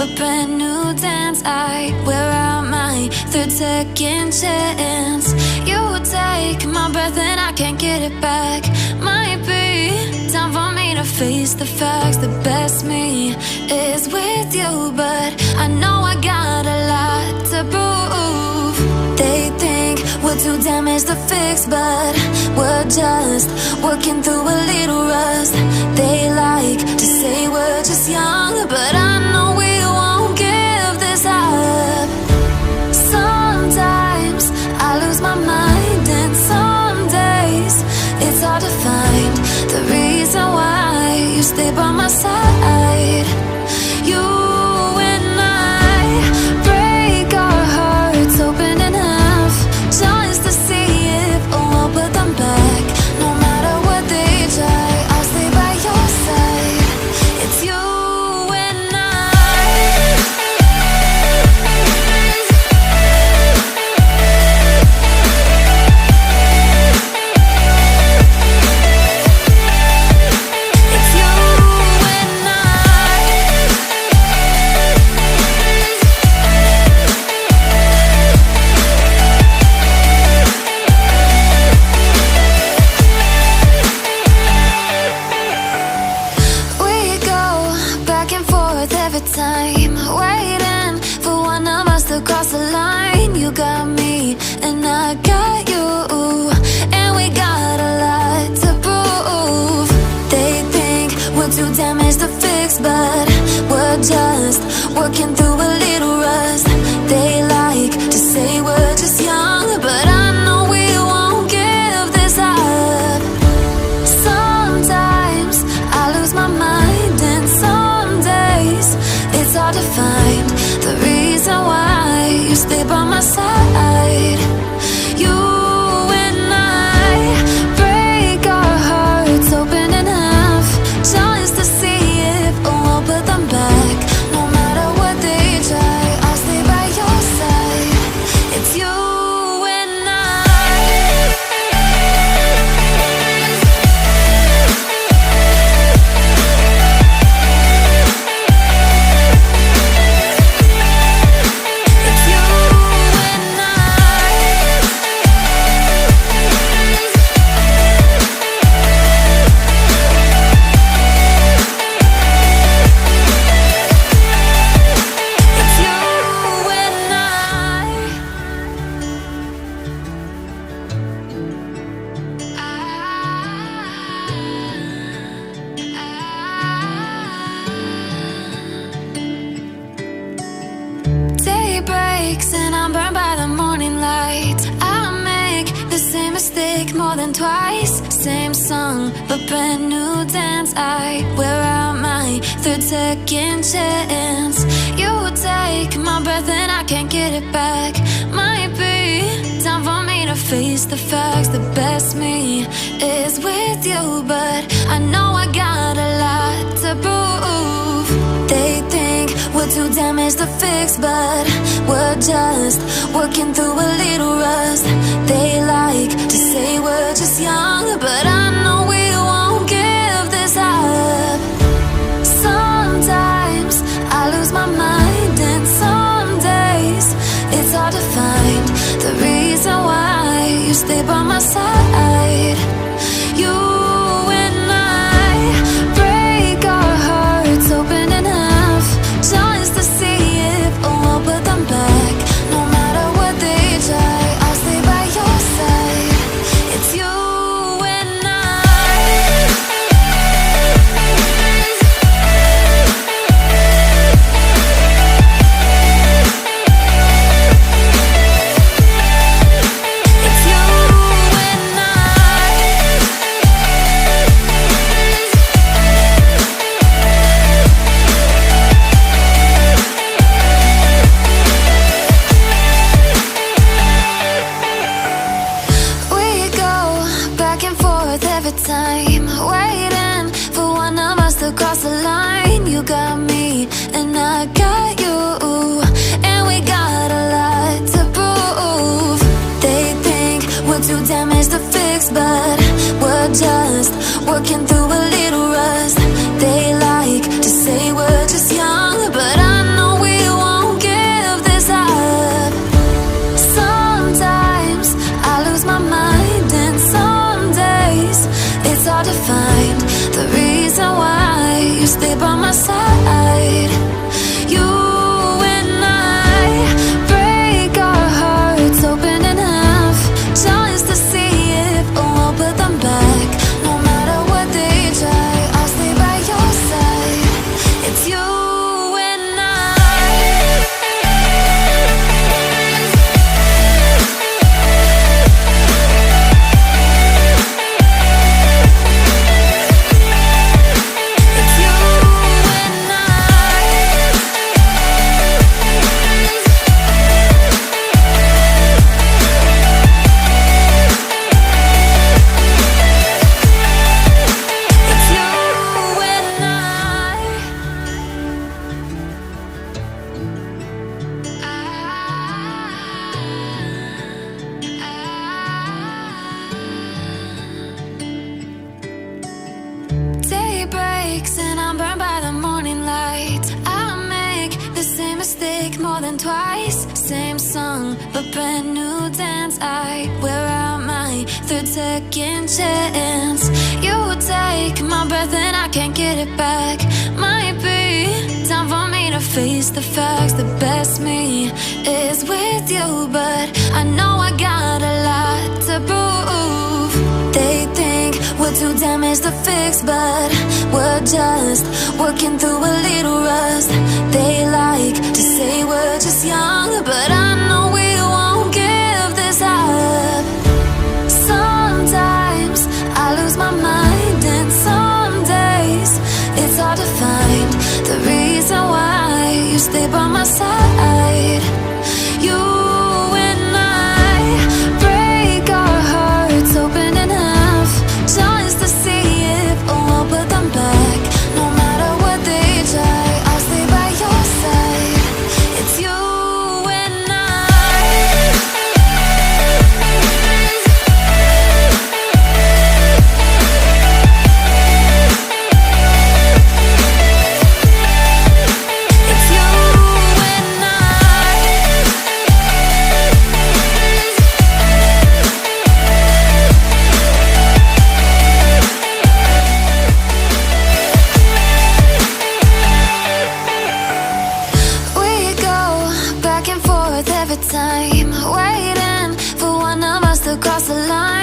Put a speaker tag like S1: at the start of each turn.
S1: a brand new dance. I wear out my third second chance. You take my breath and I can't get it back. Might be time for me to face the facts. The best me is with you, but I know I got a lot to prove. They think we're too damaged to fix, but we're just working through a little rust. They like to say we're just young, but I know we won't give this up. Sometimes I lose my mind, and some days it's hard to find the reason why you stay by my side. You and I break our hearts open enough just to see if we'll put them back. No matter what they try, I'll stay by your side. It's you and time, waiting for one of us to cross the line. You got me and I got you, and we got a lot to prove. They think we're too damaged to fix, but we're just working through a little rust. They like to say we're just young, but I know we won't give this up. Sometimes I lose my mind, and some days it's hard to find the reason why you stay by my side. You and I break our hearts open enough just to see if we'll put them back. No matter what they try, I'll stay by your side. It's you and and I'm burned by the morning light. I make the same mistake more than twice. Same song, but brand new dance. I wear out my third second chance. You take my breath and I can't get it back. Might be time for me to face the facts. The best me is with you, but I know I got a lot to prove. They think we're too damaged to fix, but we're just working through a little rust. They like to say we're just young, but I know we won't give this up. Sometimes I lose my mind, and some days it's hard to find the reason why you stay by my side. You and I break our hearts open enough just to see if we'll put them back. No matter what they try, I'll stay by your side. It's you and it's you and we go back and forth every time, waiting for one of us to cross the line. You got me and I got you, and we got a lot to prove. They think we're too damaged to fix, but we're just working through a little rust. They like to say we're just young, but I know hard to find the reason why you stay by my side. You and I break our hearts open in half, just to see if we'll put them back. No matter what they try, I'll stay by your side. It's you and I. It's you and I. It's you and Day breaks and I'm burned by the morning light. I make the same mistake more than twice. Same song, but brand new dance. I wear out my third second chance. You take my breath and I can't get it back. Might be time for me to face the facts. The best me is with you, but I know I got a lot to prove. They think we're too damaged to fix, but we're just working through a little rust. They like to say we're just young, but I know we won't give this up. Sometimes I lose my mind, and some days it's hard to find the reason why you stay by my side. You and I break our hearts open in half, just to see if we'll put them back. No matter what they try, I'll stay by your side. It's you and I. It's you and I. We go back and forth every time, waiting for one of us to cross the line.